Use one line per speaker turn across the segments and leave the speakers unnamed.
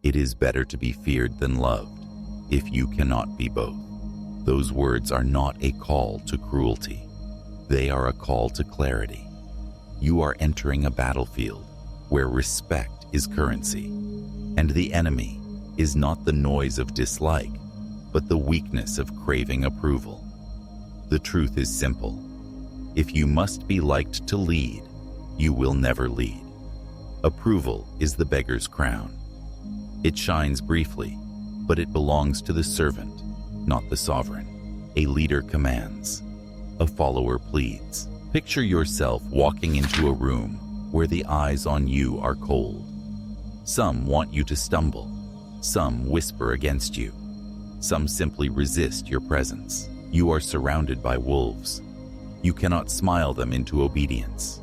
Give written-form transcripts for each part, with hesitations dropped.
It is better to be feared than loved, if you cannot be both. Those words are not a call to cruelty. They are a call to clarity. You are entering a battlefield where respect is currency, and the enemy is not the noise of dislike, but the weakness of craving approval. The truth is simple. If you must be liked to lead, you will never lead. Approval is the beggar's crown. It shines briefly, but it belongs to the servant, not the sovereign. A leader commands. A follower pleads. Picture yourself walking into a room where the eyes on you are cold. Some want you to stumble. Some whisper against you. Some simply resist your presence. You are surrounded by wolves. You cannot smile them into obedience.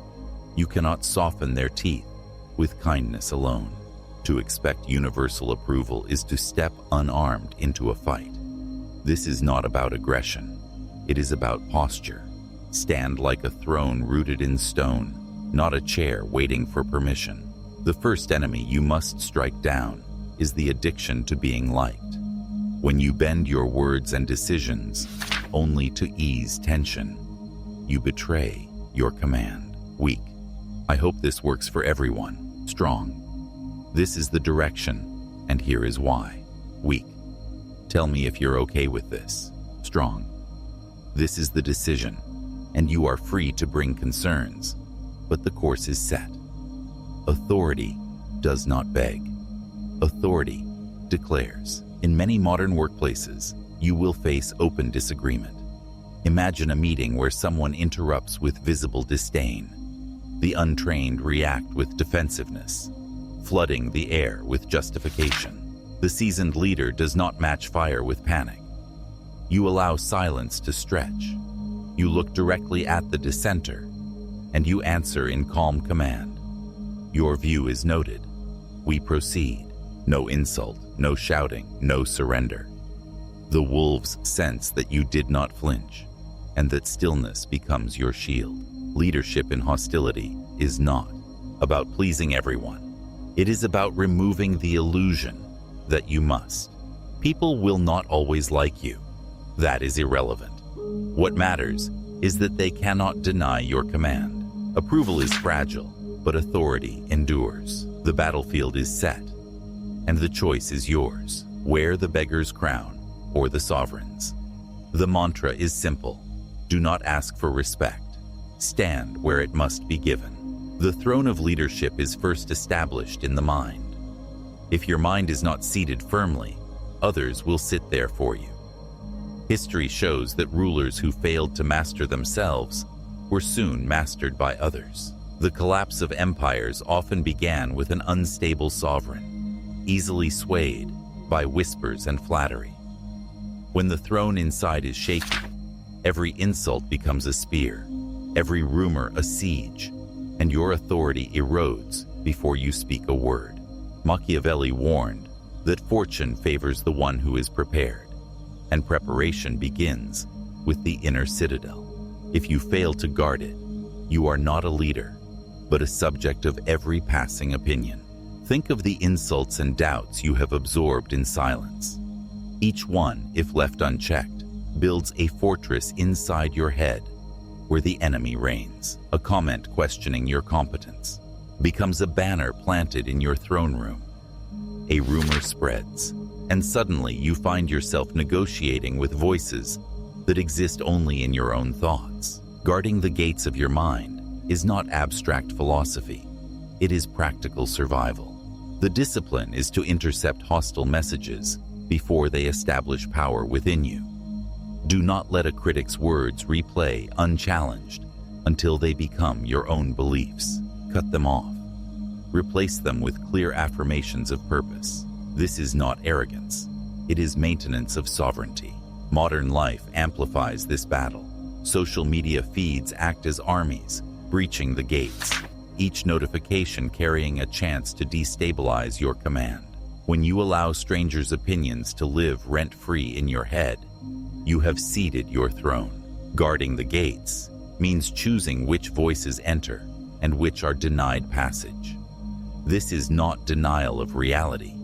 You cannot soften their teeth with kindness alone. To expect universal approval is to step unarmed into a fight. This is not about aggression. It is about posture. Stand like a throne rooted in stone, not a chair waiting for permission. The first enemy you must strike down is the addiction to being liked. When you bend your words and decisions only to ease tension, you betray your command. Weak. I hope this works for everyone. Strong. This is the direction, and here is why. Weak. Tell me if you're okay with this. Strong. This is the decision, and you are free to bring concerns, but the course is set. Authority does not beg. Authority declares. In many modern workplaces, you will face open disagreement. Imagine a meeting where someone interrupts with visible disdain. The untrained react with defensiveness, flooding the air with justification. The seasoned leader does not match fire with panic. You allow silence to stretch. You look directly at the dissenter, and you answer in calm command. Your view is noted. We proceed. No insult, no shouting, no surrender. The wolves sense that you did not flinch, and that stillness becomes your shield. Leadership in hostility is not about pleasing everyone. It is about removing the illusion that you must. People will not always like you. That is irrelevant. What matters is that they cannot deny your command. Approval is fragile, but authority endures. The battlefield is set, and the choice is yours. Wear the beggar's crown or the sovereign's. The mantra is simple. Do not ask for respect. Stand where it must be given. The throne of leadership is first established in the mind. If your mind is not seated firmly, others will sit there for you. History shows that rulers who failed to master themselves were soon mastered by others. The collapse of empires often began with an unstable sovereign, easily swayed by whispers and flattery. When the throne inside is shaky, every insult becomes a spear, every rumor a siege, and your authority erodes before you speak a word. Machiavelli warned that fortune favors the one who is prepared, and preparation begins with the inner citadel. If you fail to guard it, you are not a leader, but a subject of every passing opinion. Think of the insults and doubts you have absorbed in silence. Each one, if left unchecked, builds a fortress inside your head where the enemy reigns. A comment questioning your competence becomes a banner planted in your throne room. A rumor spreads, and suddenly you find yourself negotiating with voices that exist only in your own thoughts. Guarding the gates of your mind is not abstract philosophy. It is practical survival. The discipline is to intercept hostile messages before they establish power within you. Do not let a critic's words replay unchallenged until they become your own beliefs. Cut them off. Replace them with clear affirmations of purpose. This is not arrogance. It is maintenance of sovereignty. Modern life amplifies this battle. Social media feeds act as armies, breaching the gates, each notification carrying a chance to destabilize your command. When you allow strangers' opinions to live rent-free in your head, you have ceded your throne. Guarding the gates means choosing which voices enter and which are denied passage. This is not denial of reality.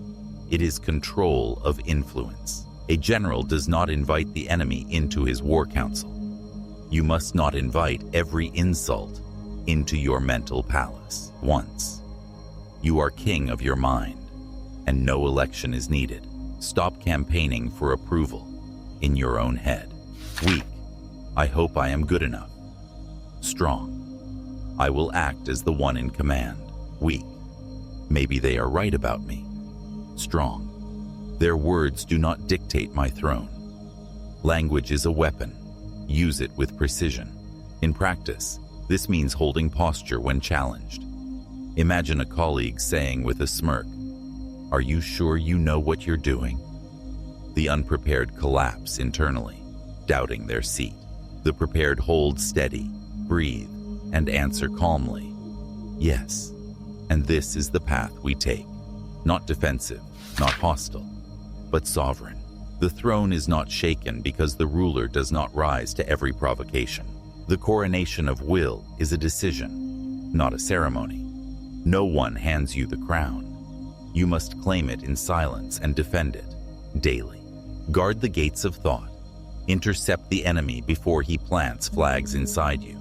It is control of influence. A general does not invite the enemy into his war council. You must not invite every insult into your mental palace once. You are king of your mind, and no election is needed. Stop campaigning for approval in your own head. Weak. I hope I am good enough. Strong. I will act as the one in command. Weak. Maybe they are right about me. Strong. Their words do not dictate my throne. Language is a weapon. Use it with precision. In practice, this means holding posture when challenged. Imagine a colleague saying with a smirk, "Are you sure you know what you're doing?" The unprepared collapse internally, doubting their seat. The prepared hold steady, breathe, and answer calmly, "Yes." And this is the path we take. Not defensive, not hostile, but sovereign. The throne is not shaken because the ruler does not rise to every provocation. The coronation of will is a decision, not a ceremony. No one hands you the crown. You must claim it in silence and defend it daily. Guard the gates of thought. Intercept the enemy before he plants flags inside you,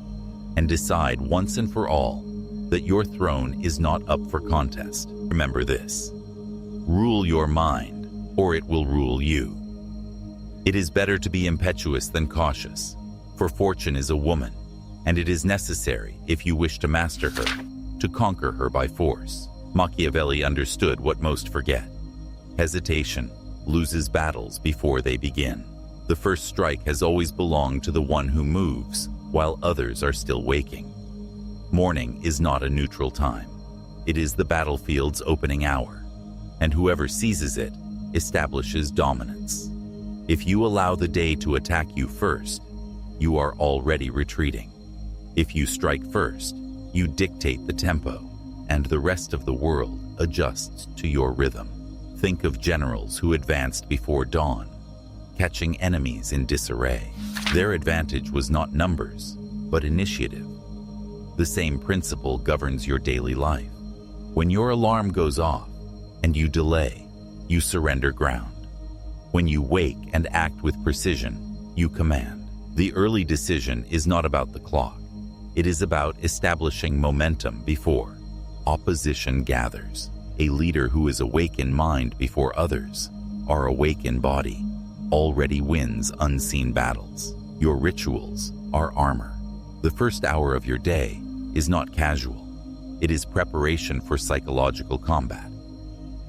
and decide once and for all that your throne is not up for contest. Remember this: rule your mind, or it will rule you. It is better to be impetuous than cautious, for fortune is a woman, and it is necessary, if you wish to master her, to conquer her by force. Machiavelli understood what most forget. Hesitation loses battles before they begin. The first strike has always belonged to the one who moves, while others are still waking. Morning is not a neutral time. It is the battlefield's opening hour, and whoever seizes it establishes dominance. If you allow the day to attack you first, you are already retreating. If you strike first, you dictate the tempo, and the rest of the world adjusts to your rhythm. Think of generals who advanced before dawn, catching enemies in disarray. Their advantage was not numbers, but initiative. The same principle governs your daily life. When your alarm goes off and you delay, you surrender ground. When you wake and act with precision, you command. The early decision is not about the clock. It is about establishing momentum before opposition gathers. A leader who is awake in mind before others are awake in body already wins unseen battles. Your rituals are armor. The first hour of your day is not casual. It is preparation for psychological combat.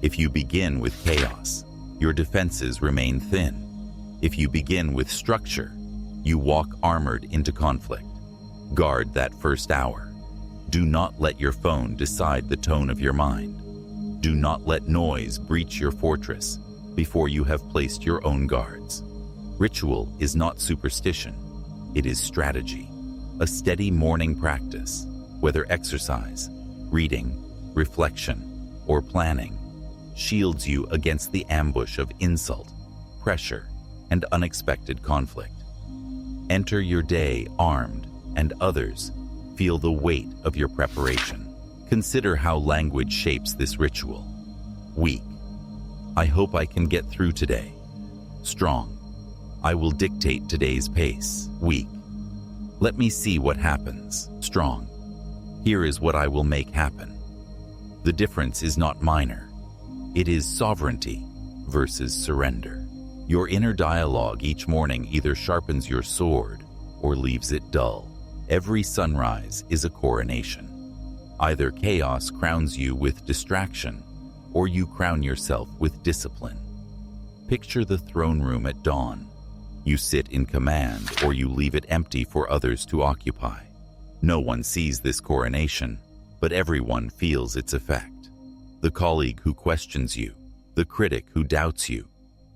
If you begin with chaos, your defenses remain thin. If you begin with structure, you walk armored into conflict. Guard that first hour. Do not let your phone decide the tone of your mind. Do not let noise breach your fortress before you have placed your own guards. Ritual is not superstition. It is strategy. A steady morning practice, whether exercise, reading, reflection, or planning, shields you against the ambush of insult, pressure, and unexpected conflict. Enter your day armed, and others feel the weight of your preparation. Consider how language shapes this ritual. Weak. I hope I can get through today. Strong. I will dictate today's pace. Weak. Let me see what happens. Strong. Here is what I will make happen. The difference is not minor. It is sovereignty versus surrender. Your inner dialogue each morning either sharpens your sword or leaves it dull. Every sunrise is a coronation. Either chaos crowns you with distraction, or you crown yourself with discipline. Picture the throne room at dawn. You sit in command, or you leave it empty for others to occupy. No one sees this coronation, but everyone feels its effect. The colleague who questions you, the critic who doubts you,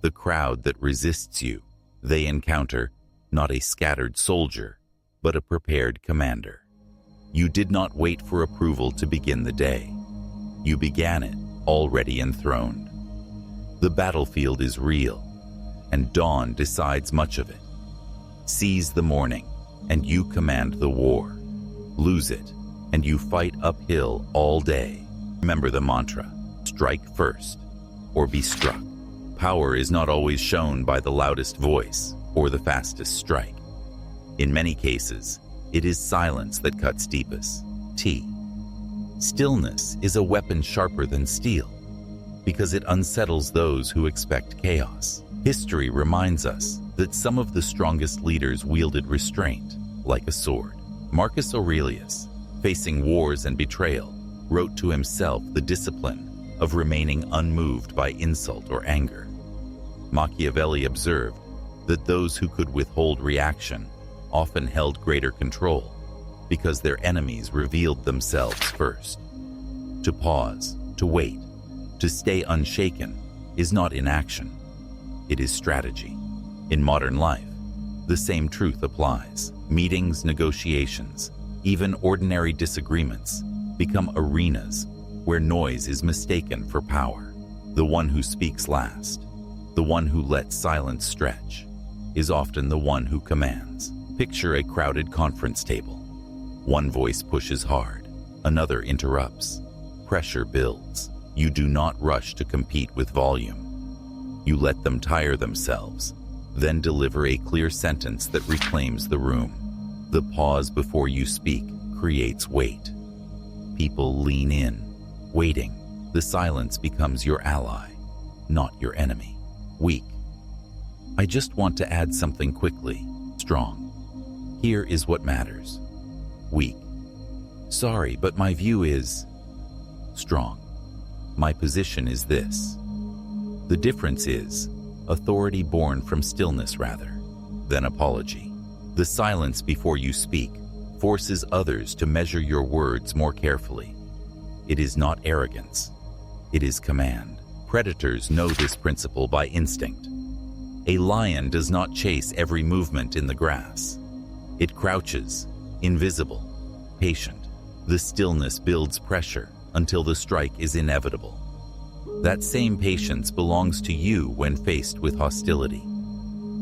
the crowd that resists you, they encounter not a scattered soldier, but a prepared commander. You did not wait for approval to begin the day. You began it already enthroned. The battlefield is real, and dawn decides much of it. Seize the morning, and you command the war. Lose it, and you fight uphill all day. Remember the mantra: strike first, or be struck. Power is not always shown by the loudest voice or the fastest strike. In many cases, it is silence that cuts deepest. Stillness is a weapon sharper than steel because it unsettles those who expect chaos. History reminds us that some of the strongest leaders wielded restraint like a sword. Marcus Aurelius, facing wars and betrayal, wrote to himself the discipline of remaining unmoved by insult or anger. Machiavelli observed that those who could withhold reaction often held greater control because their enemies revealed themselves first. To pause, to wait, to stay unshaken is not inaction. It is strategy. In modern life, the same truth applies. Meetings, negotiations, even ordinary disagreements become arenas where noise is mistaken for power. The one who speaks last, the one who lets silence stretch, is often the one who commands. Picture a crowded conference table. One voice pushes hard, another interrupts. Pressure builds. You do not rush to compete with volume. You let them tire themselves, then deliver a clear sentence that reclaims the room. The pause before you speak creates weight. People lean in, waiting. The silence becomes your ally, not your enemy. Weak. I just want to add something quickly. Strong. Here is what matters. Weak. Sorry, but my view is strong. My position is this. The difference is authority born from stillness rather than apology. The silence before you speak forces others to measure your words more carefully. It is not arrogance. It is command. Predators know this principle by instinct. A lion does not chase every movement in the grass. It crouches, invisible, patient. The stillness builds pressure until the strike is inevitable. That same patience belongs to you when faced with hostility.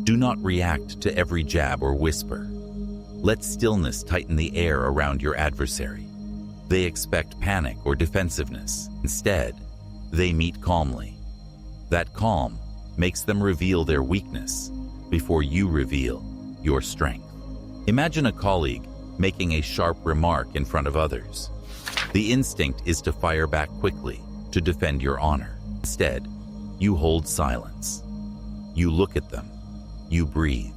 Do not react to every jab or whisper. Let stillness tighten the air around your adversary. They expect panic or defensiveness. Instead, they meet calmly. That calm makes them reveal their weakness before you reveal your strength. Imagine a colleague making a sharp remark in front of others. The instinct is to fire back quickly to defend your honor. Instead, you hold silence. You look at them. You breathe.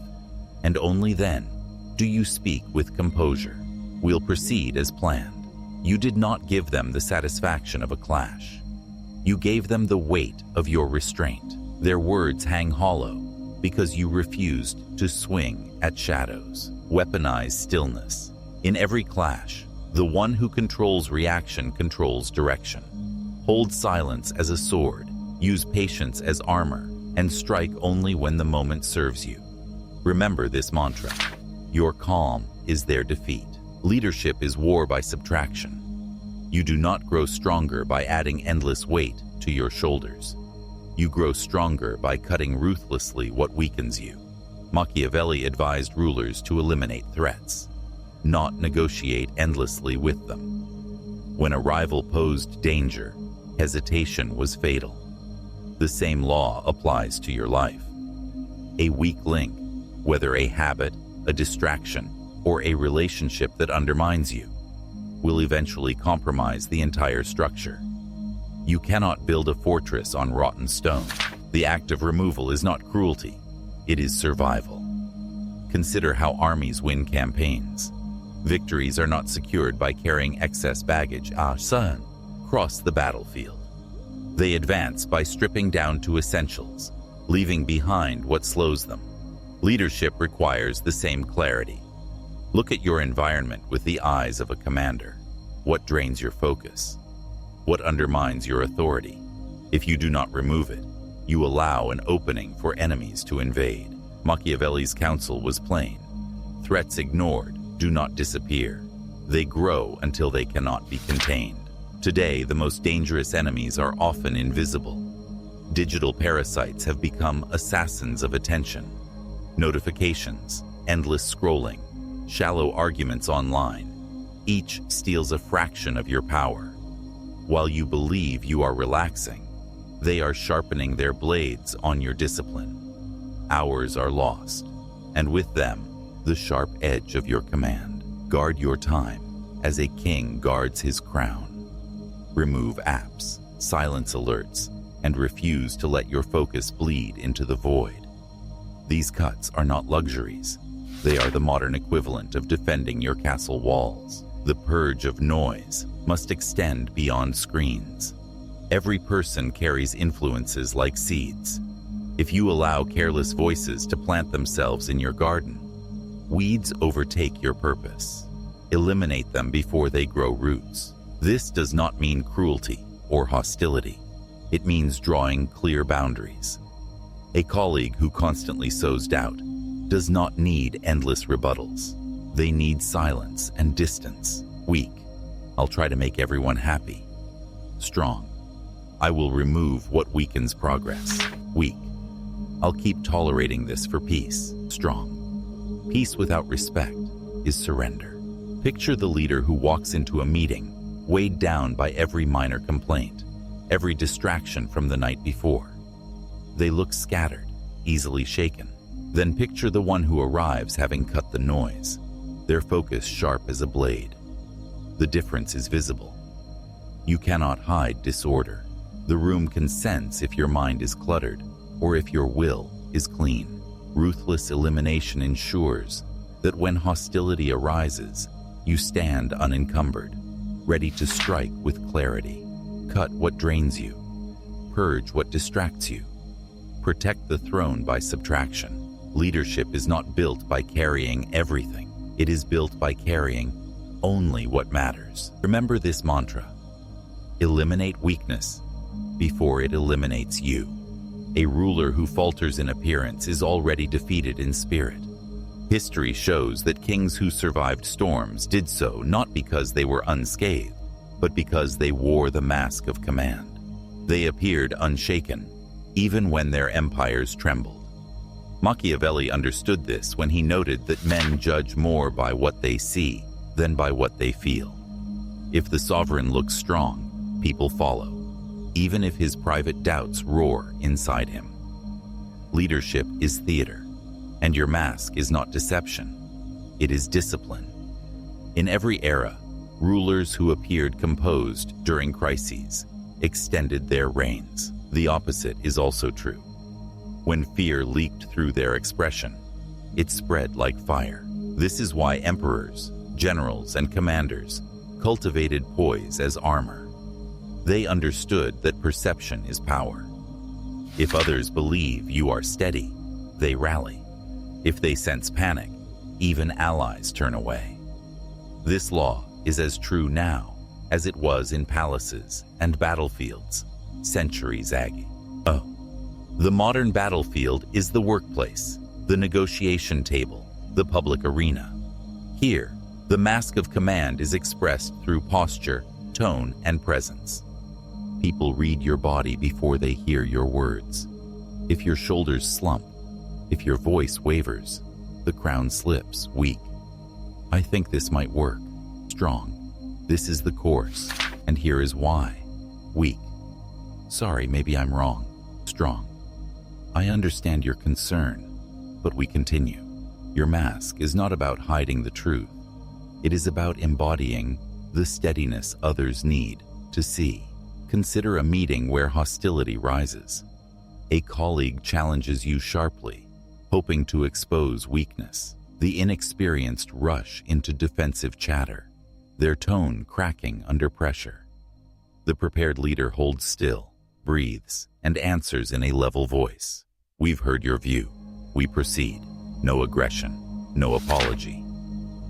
And only then do you speak with composure. We'll proceed as planned. You did not give them the satisfaction of a clash. You gave them the weight of your restraint. Their words hang hollow because you refused to swing at shadows. Weaponize stillness. In every clash, the one who controls reaction controls direction. Hold silence as a sword, use patience as armor, and strike only when the moment serves you. Remember this mantra. Your calm is their defeat. Leadership is war by subtraction. You do not grow stronger by adding endless weight to your shoulders. You grow stronger by cutting ruthlessly what weakens you. Machiavelli advised rulers to eliminate threats, not negotiate endlessly with them. When a rival posed danger, hesitation was fatal. The same law applies to your life. A weak link, whether a habit, a distraction, or a relationship that undermines you, will eventually compromise the entire structure. You cannot build a fortress on rotten stone. The act of removal is not cruelty, it is survival. Consider how armies win campaigns. Victories are not secured by carrying excess baggage across the battlefield. They advance by stripping down to essentials, leaving behind what slows them. Leadership requires the same clarity. Look at your environment with the eyes of a commander. What drains your focus? What undermines your authority? If you do not remove it, you allow an opening for enemies to invade. Machiavelli's counsel was plain. Threats ignored do not disappear. They grow until they cannot be contained. Today, the most dangerous enemies are often invisible. Digital parasites have become assassins of attention. Notifications, endless scrolling, shallow arguments online. Each steals a fraction of your power. While you believe you are relaxing, They are sharpening their blades on your discipline. Hours are lost, and with them, the sharp edge of your command. Guard your time as a king guards his crown. Remove apps, silence alerts, and refuse to let your focus bleed into the void. These cuts are not luxuries. They are the modern equivalent of defending your castle walls. The purge of noise must extend beyond screens. Every person carries influences like seeds. If you allow careless voices to plant themselves in your garden, weeds overtake your purpose. Eliminate them before they grow roots. This does not mean cruelty or hostility. It means drawing clear boundaries. A colleague who constantly sows doubt does not need endless rebuttals. They need silence and distance. Weak. I'll try to make everyone happy. Strong. I will remove what weakens progress. Weak. I'll keep tolerating this for peace. Strong. Peace without respect is surrender. Picture the leader who walks into a meeting, weighed down by every minor complaint, every distraction from the night before. They look scattered, easily shaken. Then picture the one who arrives having cut the noise, their focus sharp as a blade. The difference is visible. You cannot hide disorder. The room can sense if your mind is cluttered or if your will is clean. Ruthless elimination ensures that when hostility arises, you stand unencumbered, ready to strike with clarity. Cut what drains you. Purge what distracts you. Protect the throne by subtraction. Leadership is not built by carrying everything. It is built by carrying only what matters. Remember this mantra. Eliminate weakness before it eliminates you. A ruler who falters in appearance is already defeated in spirit. History shows that kings who survived storms did so not because they were unscathed, but because they wore the mask of command. They appeared unshaken, even when their empires trembled. Machiavelli understood this when he noted that men judge more by what they see than by what they feel. If the sovereign looks strong, people follow, even if his private doubts roar inside him. Leadership is theater, and your mask is not deception. It is discipline. In every era, rulers who appeared composed during crises extended their reigns. The opposite is also true. When fear leaked through their expression, it spread like fire. This is why emperors, generals, and commanders cultivated poise as armor. They understood that perception is power. If others believe you are steady, they rally. If they sense panic, even allies turn away. This law is as true now as it was in palaces and battlefields centuries ago. The modern battlefield is the workplace, the negotiation table, the public arena. Here, the mask of command is expressed through posture, tone, and presence. People read your body before they hear your words. If your shoulders slump, if your voice wavers, the crown slips. Weak. I think this might work. Strong. This is the course, and here is why. Weak. Sorry, maybe I'm wrong. Strong. I understand your concern, but we continue. Your mask is not about hiding the truth. It is about embodying the steadiness others need to see. Consider a meeting where hostility rises. A colleague challenges you sharply, hoping to expose weakness. The inexperienced rush into defensive chatter, their tone cracking under pressure. The prepared leader holds still, breathes, and answers in a level voice. We've heard your view. We proceed. No aggression, no apology.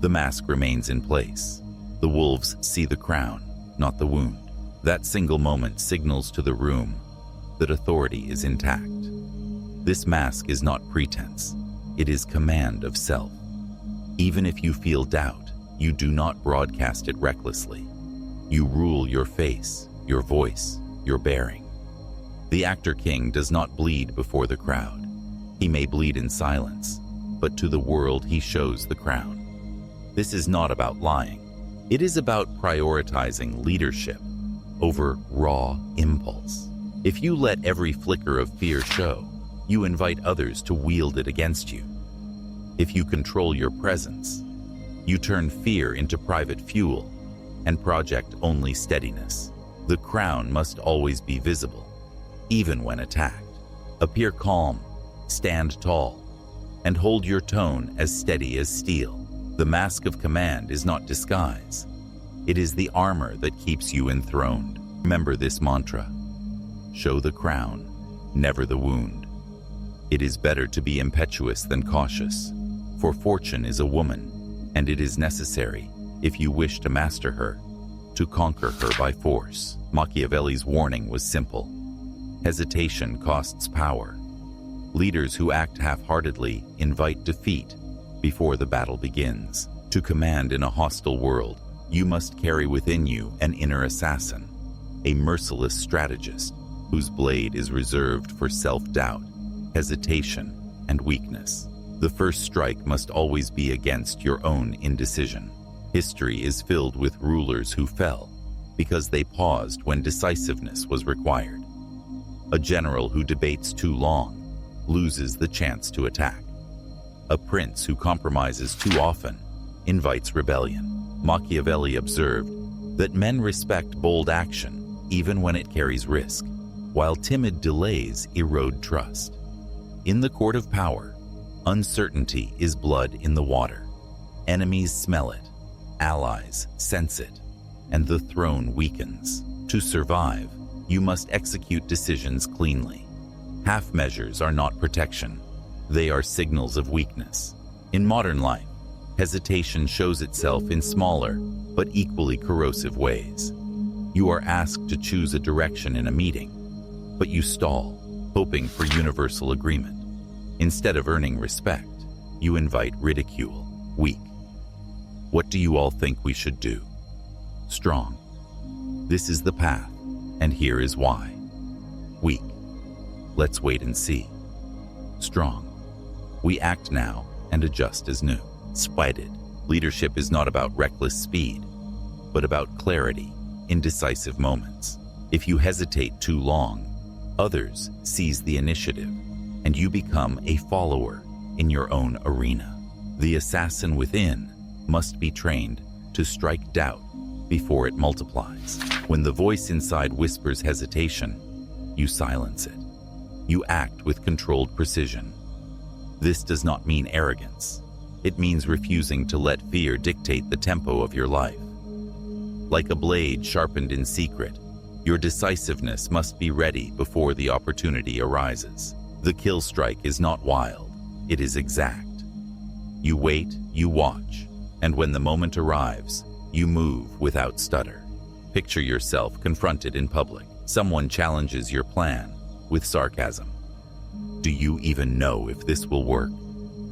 The mask remains in place. The wolves see the crown, not the wound. That single moment signals to the room that authority is intact. This mask is not pretense. It is command of self. Even if you feel doubt, you do not broadcast it recklessly. You rule your face, your voice, your bearing. The actor king does not bleed before the crowd. He may bleed in silence, but to the world he shows the crown. This is not about lying. It is about prioritizing leadership over raw impulse. If you let every flicker of fear show, you invite others to wield it against you. If you control your presence, you turn fear into private fuel and project only steadiness. The crown must always be visible, even when attacked. Appear calm, stand tall, and hold your tone as steady as steel. The mask of command is not disguise. It is the armor that keeps you enthroned. Remember this mantra: show the crown, never the wound. It is better to be impetuous than cautious, for fortune is a woman, and it is necessary, if you wish to master her, to conquer her by force. Machiavelli's warning was simple. Hesitation costs power. Leaders who act half-heartedly invite defeat before the battle begins. To command in a hostile world, you must carry within you an inner assassin, a merciless strategist whose blade is reserved for self-doubt, hesitation, and weakness. The first strike must always be against your own indecision. History is filled with rulers who fell because they paused when decisiveness was required. A general who debates too long loses the chance to attack. A prince who compromises too often invites rebellion. Machiavelli observed that men respect bold action even when it carries risk, while timid delays erode trust. In the court of power, uncertainty is blood in the water. Enemies smell it, allies sense it, and the throne weakens. To survive, you must execute decisions cleanly. Half measures are not protection. They are signals of weakness. In modern life, hesitation shows itself in smaller but equally corrosive ways. You are asked to choose a direction in a meeting, but you stall, hoping for universal agreement. Instead of earning respect, you invite ridicule. Weak. What do you all think we should do? Strong. This is the path, and here is why. Weak. Let's wait and see. Strong. We act now and adjust as new. Spited. Leadership is not about reckless speed, but about clarity in decisive moments. If you hesitate too long, others seize the initiative, and you become a follower in your own arena. The assassin within must be trained to strike doubt before it multiplies. When the voice inside whispers hesitation, you silence it. You act with controlled precision. This does not mean arrogance. It means refusing to let fear dictate the tempo of your life. Like a blade sharpened in secret, your decisiveness must be ready before the opportunity arises. The kill strike is not wild, it is exact. You wait, you watch, and when the moment arrives, you move without stutter. Picture yourself confronted in public. Someone challenges your plan with sarcasm. Do you even know if this will work?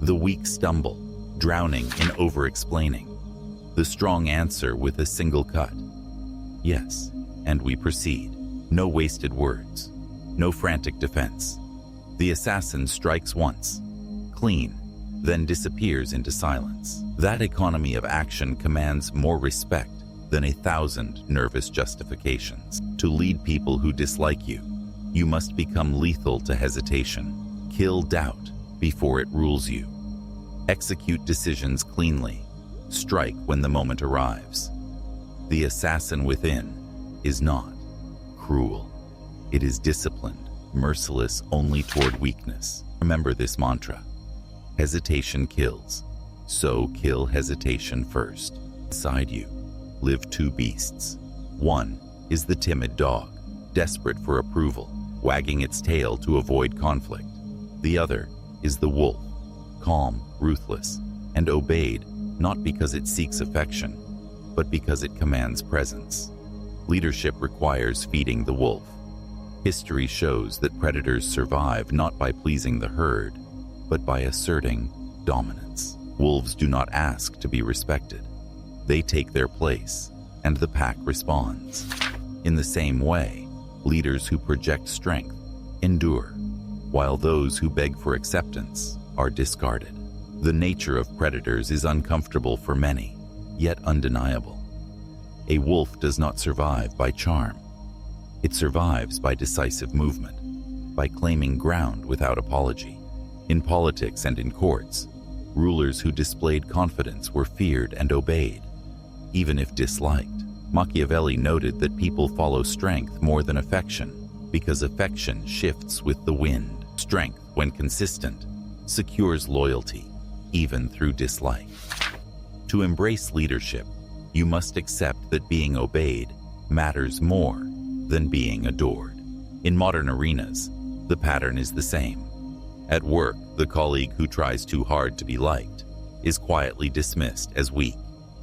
The weak stumble, drowning in over-explaining. The strong answer with a single cut. Yes, and we proceed. No wasted words, no frantic defense. The assassin strikes once, clean, then disappears into silence. That economy of action commands more respect than 1,000 nervous justifications. To lead people who dislike you, you must become lethal to hesitation. Kill doubt before it rules you. Execute decisions cleanly. Strike when the moment arrives. The assassin within is not cruel. It is disciplined, merciless only toward weakness. Remember this mantra. Hesitation kills, so kill hesitation first. Inside you live two beasts. One is the timid dog, desperate for approval, wagging its tail to avoid conflict. The other is the wolf, calm, ruthless, and obeyed not because it seeks affection, but because it commands presence. Leadership requires feeding the wolf. History shows that predators survive not by pleasing the herd, but by asserting dominance. Wolves do not ask to be respected. They take their place, and the pack responds. In the same way, leaders who project strength endure, while those who beg for acceptance are discarded. The nature of predators is uncomfortable for many, yet undeniable. A wolf does not survive by charm. It survives by decisive movement, by claiming ground without apology. In politics and in courts, rulers who displayed confidence were feared and obeyed, even if disliked. Machiavelli noted that people follow strength more than affection, because affection shifts with the wind. Strength, when consistent, secures loyalty, even through dislike. To embrace leadership, you must accept that being obeyed matters more than being adored. In modern arenas, the pattern is the same. At work, the colleague who tries too hard to be liked is quietly dismissed as weak.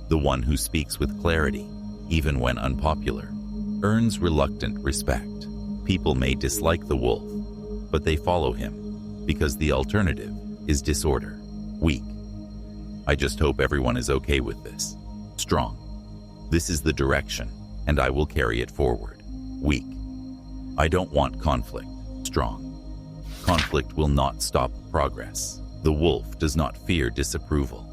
The one who speaks with clarity, even when unpopular, earns reluctant respect. People may dislike the wolf, but they follow him because the alternative is disorder. Weak. I just hope everyone is okay with this. Strong. This is the direction, and I will carry it forward. Weak. I don't want conflict. Strong. Conflict will not stop progress. The wolf does not fear disapproval.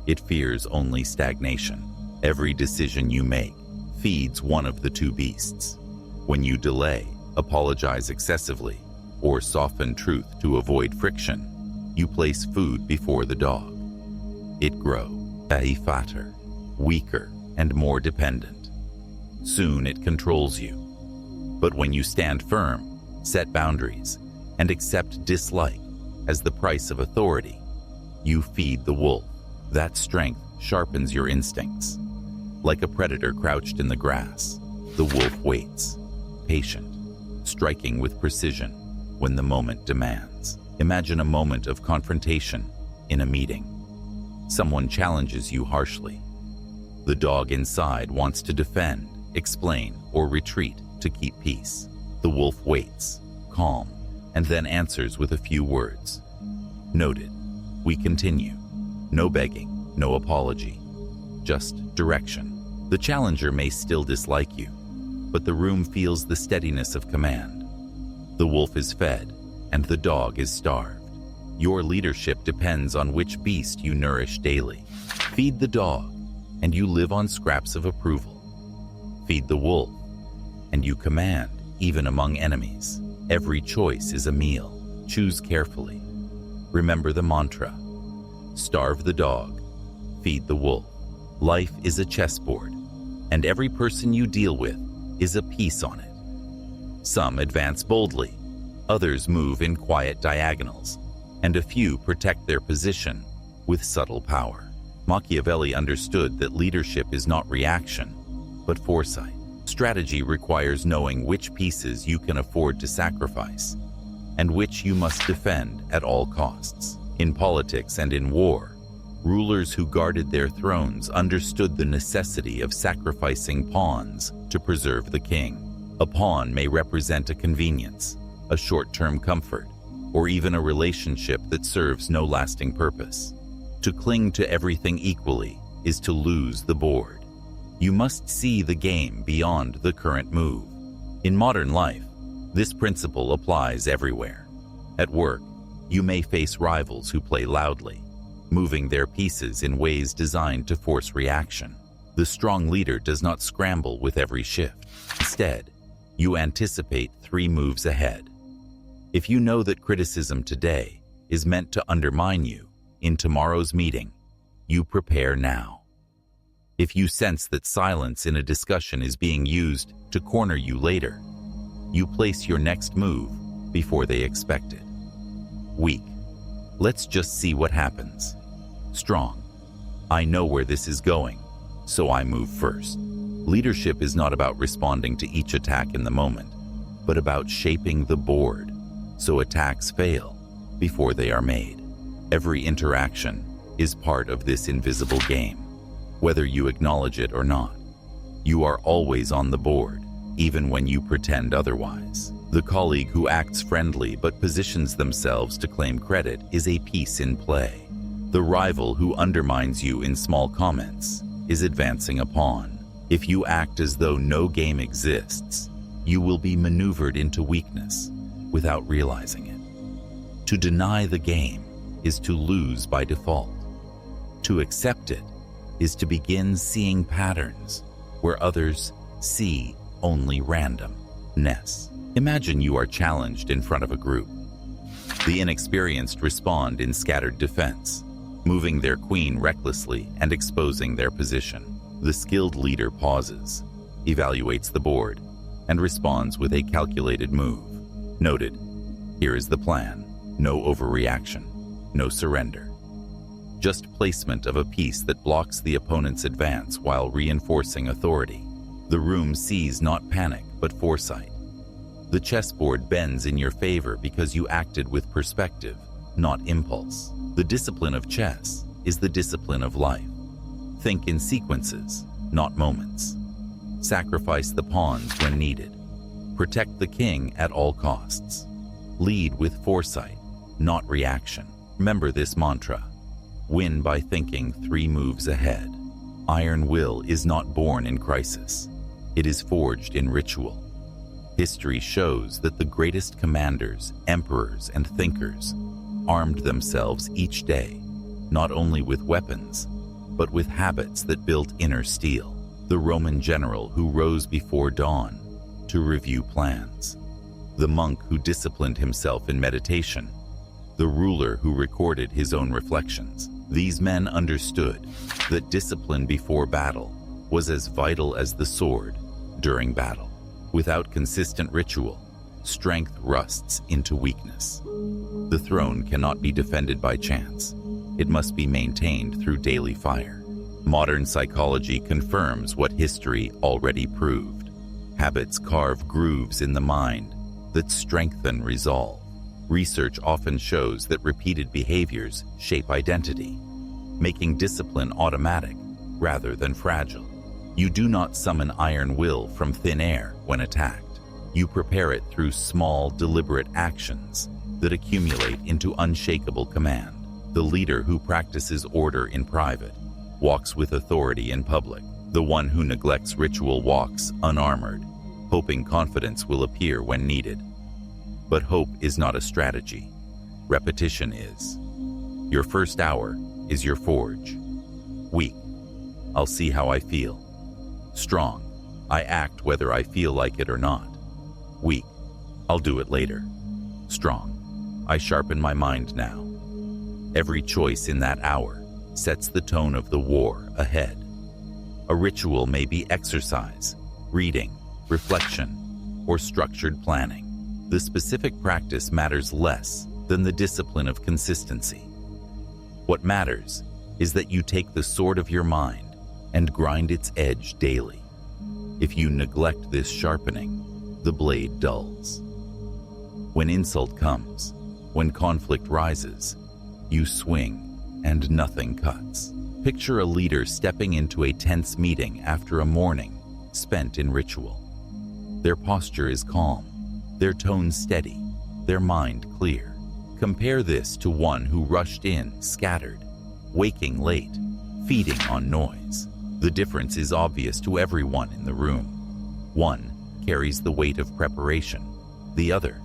It fears only stagnation. Every decision you make feeds one of the two beasts. When you delay, apologize excessively, or soften truth to avoid friction, you place food before the dog. It grows fatter, weaker, and more dependent. Soon it controls you. But when you stand firm, set boundaries, and accept dislike as the price of authority, you feed the wolf. That strength sharpens your instincts. Like a predator crouched in the grass, the wolf waits, patient, striking with precision when the moment demands. Imagine a moment of confrontation in a meeting. Someone challenges you harshly. The dog inside wants to defend, explain, or retreat to keep peace. The wolf waits, calm, and then answers with a few words. Noted. We continue. No begging, no apology, just direction. The challenger may still dislike you, but the room feels the steadiness of command. The wolf is fed, and the dog is starved. Your leadership depends on which beast you nourish daily. Feed the dog, and you live on scraps of approval. Feed the wolf, and you command even among enemies. Every choice is a meal. Choose carefully. Remember the mantra. Starve the dog, feed the wolf. Life is a chessboard, and every person you deal with is a piece on it. Some advance boldly, others move in quiet diagonals, and a few protect their position with subtle power. Machiavelli understood that leadership is not reaction, but foresight. Strategy requires knowing which pieces you can afford to sacrifice, and which you must defend at all costs. In politics and in war, rulers who guarded their thrones understood the necessity of sacrificing pawns to preserve the king. A pawn may represent a convenience, a short-term comfort, or even a relationship that serves no lasting purpose. To cling to everything equally is to lose the board. You must see the game beyond the current move. In modern life, this principle applies everywhere. At work, you may face rivals who play loudly, moving their pieces in ways designed to force reaction. The strong leader does not scramble with every shift. Instead, you anticipate 3 moves ahead. If you know that criticism today is meant to undermine you in tomorrow's meeting, you prepare now. If you sense that silence in a discussion is being used to corner you later, you place your next move before they expect it. Weak. Let's just see what happens. Strong. I know where this is going, so I move first. Leadership is not about responding to each attack in the moment, but about shaping the board so attacks fail before they are made. Every interaction is part of this invisible game, whether you acknowledge it or not. You are always on the board, even when you pretend otherwise. The colleague who acts friendly but positions themselves to claim credit is a piece in play. The rival who undermines you in small comments is advancing a pawn. If you act as though no game exists, you will be maneuvered into weakness without realizing it. To deny the game is to lose by default. To accept it is to begin seeing patterns where others see only random. Ness. Imagine you are challenged in front of a group. The inexperienced respond in scattered defense, moving their queen recklessly and exposing their position. The skilled leader pauses, evaluates the board, and responds with a calculated move. Noted. Here is the plan. No overreaction. No surrender. Just placement of a piece that blocks the opponent's advance while reinforcing authority. The room sees not panic, but foresight. The chessboard bends in your favor because you acted with perspective, not impulse. The discipline of chess is the discipline of life. Think in sequences, not moments. Sacrifice the pawns when needed. Protect the king at all costs. Lead with foresight, not reaction. Remember this mantra. Win by thinking 3 moves ahead. Iron will is not born in crisis. It is forged in ritual. History shows that the greatest commanders, emperors, and thinkers armed themselves each day, not only with weapons, but with habits that built inner steel. The Roman general who rose before dawn to review plans. The monk who disciplined himself in meditation. The ruler who recorded his own reflections. These men understood that discipline before battle was as vital as the sword during battle. Without consistent ritual, strength rusts into weakness. The throne cannot be defended by chance. It must be maintained through daily fire. Modern psychology confirms what history already proved. Habits carve grooves in the mind that strengthen resolve. Research often shows that repeated behaviors shape identity, making discipline automatic rather than fragile. You do not summon iron will from thin air when attacked. You prepare it through small, deliberate actions that accumulate into unshakable command. The leader who practices order in private walks with authority in public. The one who neglects ritual walks unarmored, hoping confidence will appear when needed. But hope is not a strategy. Repetition is. Your first hour is your forge. Weak. I'll see how I feel. Strong. I act whether I feel like it or not. Weak. I'll do it later. Strong. I sharpen my mind now. Every choice in that hour sets the tone of the war ahead. A ritual may be exercise, reading, reflection, or structured planning. The specific practice matters less than the discipline of consistency. What matters is that you take the sword of your mind and grind its edge daily. If you neglect this sharpening, the blade dulls. When insult comes, when conflict rises, you swing and nothing cuts. Picture a leader stepping into a tense meeting after a morning spent in ritual. Their posture is calm, their tone steady, their mind clear. Compare this to one who rushed in, scattered, waking late, feeding on noise. The difference is obvious to everyone in the room. One carries the weight of preparation, the other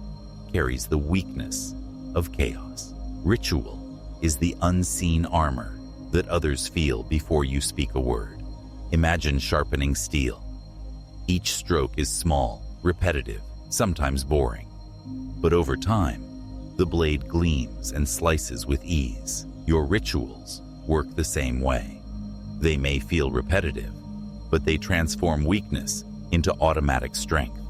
carries the weakness of chaos. Ritual is the unseen armor that others feel before you speak a word. Imagine sharpening steel. Each stroke is small, repetitive, sometimes boring. But over time, the blade gleams and slices with ease. Your rituals work the same way. They may feel repetitive, but they transform weakness into automatic strength.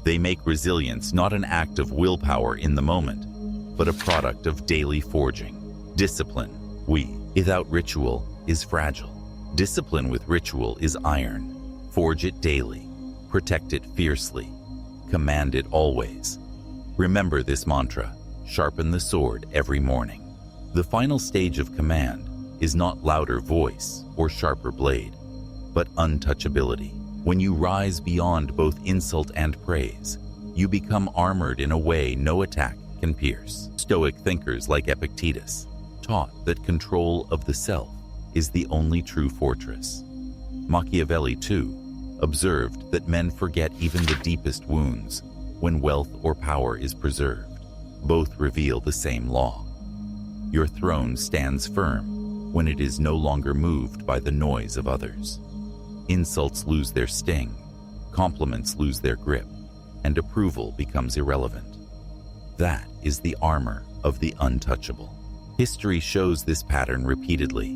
They make resilience not an act of willpower in the moment, but a product of daily forging. Discipline, without ritual, is fragile. Discipline with ritual is iron. Forge it daily. Protect it fiercely. Command it always. Remember this mantra. Sharpen the sword every morning. The final stage of command is not louder voice or sharper blade, but untouchability. When you rise beyond both insult and praise, you become armored in a way no attack can pierce. Stoic thinkers like Epictetus taught that control of the self is the only true fortress. Machiavelli, too, observed that men forget even the deepest wounds when wealth or power is preserved. Both reveal the same law. Your throne stands firm when it is no longer moved by the noise of others. Insults lose their sting, compliments lose their grip, and approval becomes irrelevant. That is the armor of the untouchable. History shows this pattern repeatedly.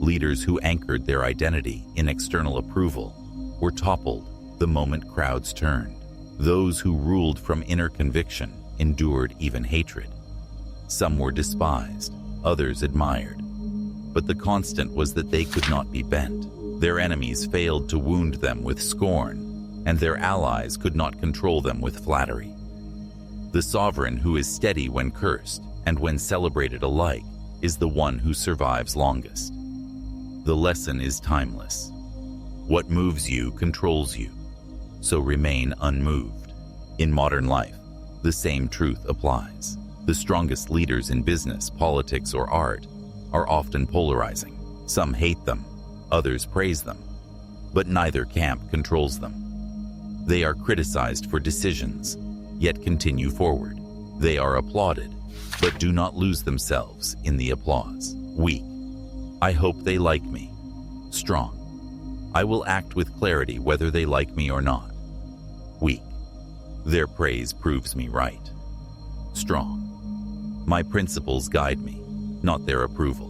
Leaders who anchored their identity in external approval were toppled the moment crowds turned. Those who ruled from inner conviction endured even hatred. Some were despised, others admired. But the constant was that they could not be bent. Their enemies failed to wound them with scorn, and their allies could not control them with flattery. The sovereign who is steady when cursed and when celebrated alike is the one who survives longest. The lesson is timeless. What moves you controls you, so remain unmoved. In modern life, the same truth applies. The strongest leaders in business, politics, or art are often polarizing. Some hate them, others praise them, but neither camp controls them. They are criticized for decisions, yet continue forward. They are applauded, but do not lose themselves in the applause. Weak. I hope they like me. Strong. I will act with clarity whether they like me or not. Weak. Their praise proves me right. Strong. My principles guide me, not their approval.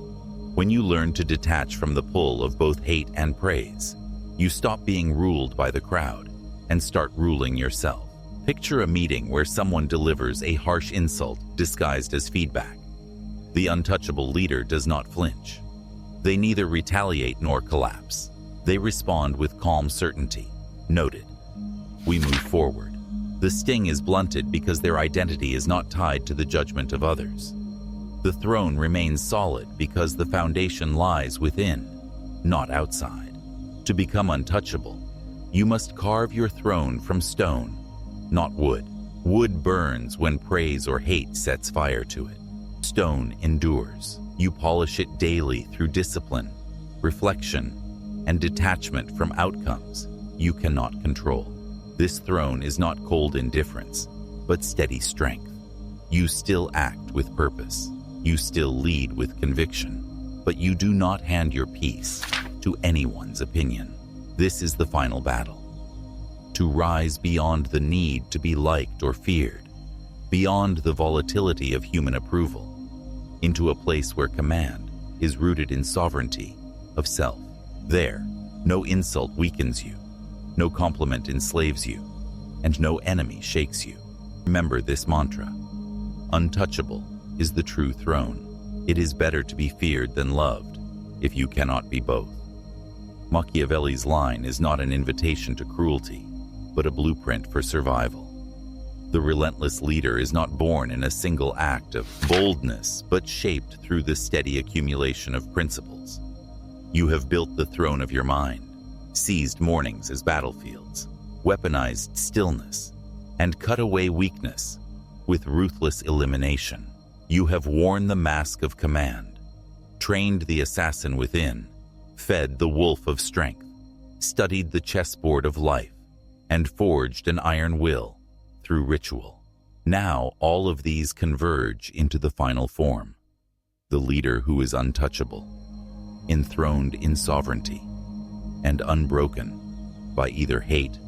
When you learn to detach from the pull of both hate and praise, you stop being ruled by the crowd and start ruling yourself. Picture a meeting where someone delivers a harsh insult disguised as feedback. The untouchable leader does not flinch. They neither retaliate nor collapse. They respond with calm certainty. Noted. We move forward. The sting is blunted because their identity is not tied to the judgment of others. The throne remains solid because the foundation lies within, not outside. To become untouchable, you must carve your throne from stone, not wood. Wood burns when praise or hate sets fire to it. Stone endures. You polish it daily through discipline, reflection, and detachment from outcomes you cannot control. This throne is not cold indifference, but steady strength. You still act with purpose. You still lead with conviction, but you do not hand your peace to anyone's opinion. This is the final battle. To rise beyond the need to be liked or feared, beyond the volatility of human approval, into a place where command is rooted in sovereignty of self. There, no insult weakens you, no compliment enslaves you, and no enemy shakes you. Remember this mantra. Untouchable is the true throne. It is better to be feared than loved, if you cannot be both. Machiavelli's line is not an invitation to cruelty, but a blueprint for survival. The relentless leader is not born in a single act of boldness, but shaped through the steady accumulation of principles. You have built the throne of your mind, seized mornings as battlefields, weaponized stillness, and cut away weakness with ruthless elimination. You have worn the mask of command, trained the assassin within, fed the wolf of strength, studied the chessboard of life, and forged an iron will through ritual. Now all of these converge into the final form, the leader who is untouchable, enthroned in sovereignty, and unbroken by either hate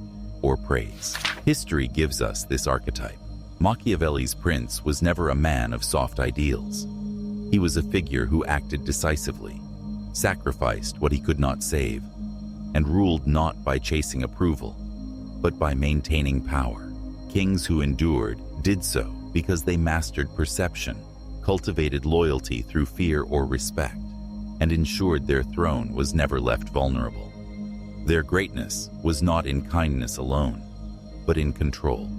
or praise. History gives us this archetype. Machiavelli's prince was never a man of soft ideals. He was a figure who acted decisively, sacrificed what he could not save, and ruled not by chasing approval, but by maintaining power. Kings who endured did so because they mastered perception, cultivated loyalty through fear or respect, and ensured their throne was never left vulnerable. Their greatness was not in kindness alone, but in control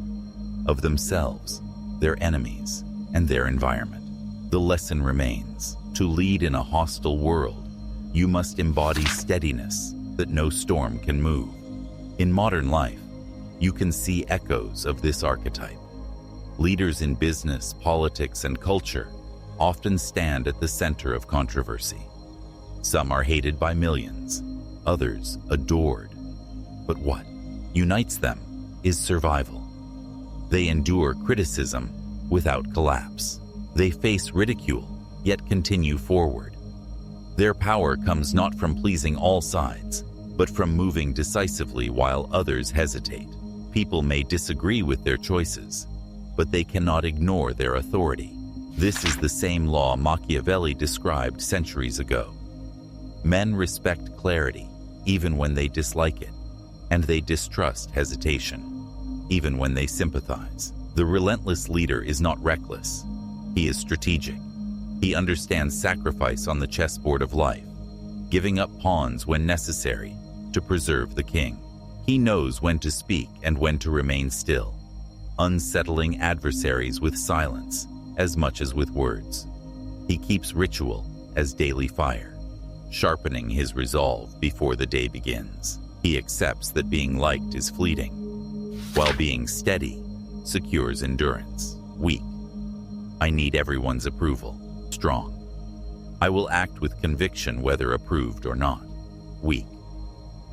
of themselves, their enemies, and their environment. The lesson remains: to lead in a hostile world, you must embody steadiness that no storm can move. In modern life, you can see echoes of this archetype. Leaders in business, politics, and culture often stand at the center of controversy. Some are hated by millions, others adored. But what unites them is survival. They endure criticism without collapse. They face ridicule, yet continue forward. Their power comes not from pleasing all sides, but from moving decisively while others hesitate. People may disagree with their choices, but they cannot ignore their authority. This is the same law Machiavelli described centuries ago. Men respect clarity, even when they dislike it, and they distrust hesitation, even when they sympathize. The relentless leader is not reckless. He is strategic. He understands sacrifice on the chessboard of life, giving up pawns when necessary to preserve the king. He knows when to speak and when to remain still, unsettling adversaries with silence as much as with words. He keeps ritual as daily fire, sharpening his resolve before the day begins. He accepts that being liked is fleeting, while being steady secures endurance. Weak. I need everyone's approval. Strong. I will act with conviction whether approved or not. Weak.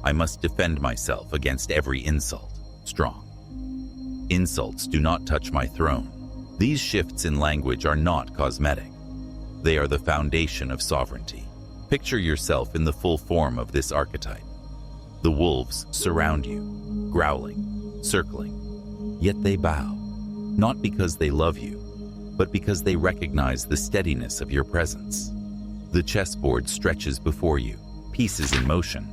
I must defend myself against every insult. Strong. Insults do not touch my throne. These shifts in language are not cosmetic. They are the foundation of sovereignty. Picture yourself in the full form of this archetype. The wolves surround you, growling, circling. Yet they bow, not because they love you, but because they recognize the steadiness of your presence. The chessboard stretches before you, pieces in motion,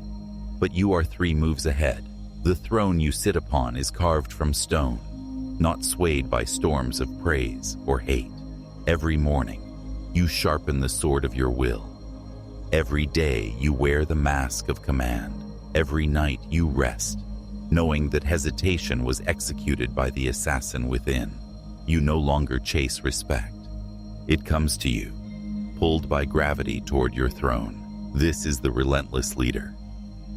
but you are 3 moves ahead. The throne you sit upon is carved from stone, not swayed by storms of praise or hate. Every morning, you sharpen the sword of your will. Every day, you wear the mask of command. Every night, you rest, knowing that hesitation was executed by the assassin within. You no longer chase respect. It comes to you, pulled by gravity toward your throne. This is the relentless leader.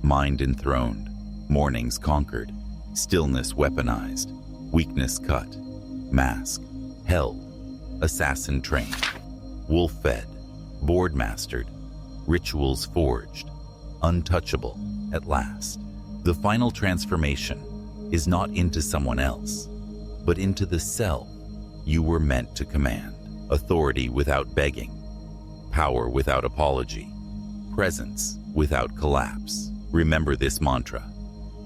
Mind enthroned, mornings conquered, stillness weaponized, weakness cut, mask held, assassin trained, wolf fed, board mastered, rituals forged, untouchable at last. The final transformation is not into someone else, but into the self you were meant to command. Authority without begging, power without apology, presence without collapse. Remember this mantra.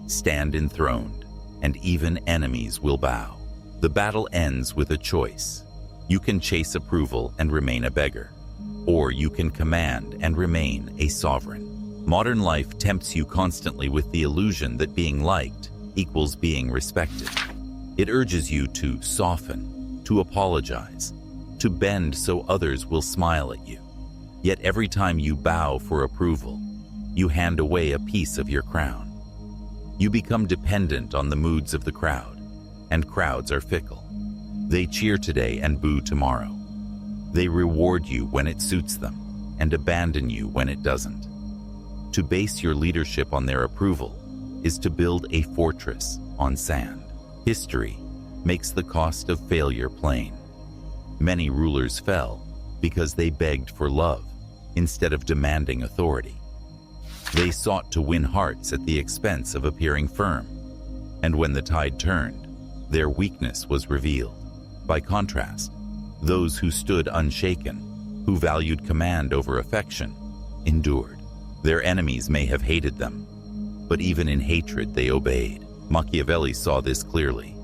Stand enthroned, and even enemies will bow. The battle ends with a choice. You can chase approval and remain a beggar, or you can command and remain a sovereign. Modern life tempts you constantly with the illusion that being liked equals being respected. It urges you to soften, to apologize, to bend so others will smile at you. Yet every time you bow for approval, you hand away a piece of your crown. You become dependent on the moods of the crowd, and crowds are fickle. They cheer today and boo tomorrow. They reward you when it suits them, and abandon you when it doesn't. To base your leadership on their approval is to build a fortress on sand. History makes the cost of failure plain. Many rulers fell because they begged for love instead of demanding authority. They sought to win hearts at the expense of appearing firm, and when the tide turned, their weakness was revealed. By contrast, those who stood unshaken, who valued command over affection, endured. Their enemies may have hated them, but even in hatred they obeyed. Machiavelli saw this clearly.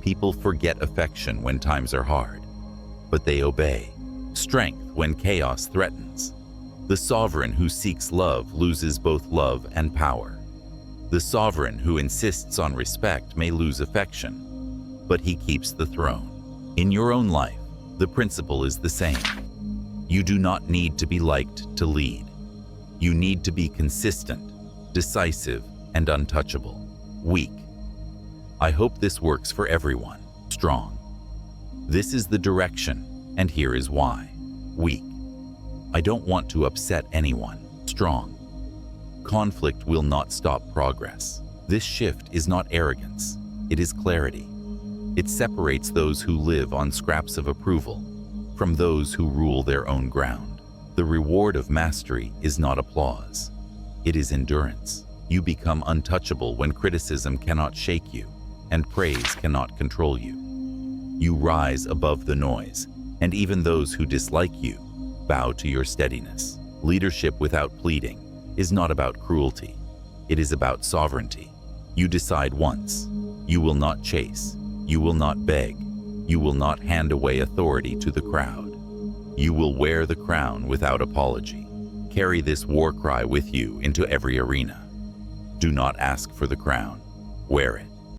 People forget affection when times are hard, but they obey. Strength when chaos threatens. The sovereign who seeks love loses both love and power. The sovereign who insists on respect may lose affection, but he keeps the throne. In your own life, the principle is the same. You do not need to be liked to lead. You need to be consistent, decisive, and untouchable. Weak. I hope this works for everyone. Strong. This is the direction, and here is why. Weak. I don't want to upset anyone. Strong. Conflict will not stop progress. This shift is not arrogance. It is clarity. It separates those who live on scraps of approval from those who rule their own ground. The reward of mastery is not applause. It is endurance. You become untouchable when criticism cannot shake you and praise cannot control you. You rise above the noise, and even those who dislike you bow to your steadiness. Leadership without pleading is not about cruelty. It is about sovereignty. You decide once, You will not chase. You will not beg. You will not hand away authority to the crowd. You will wear the crown without apology. Carry this war cry with you into every arena. Do not ask for the crown. Wear it.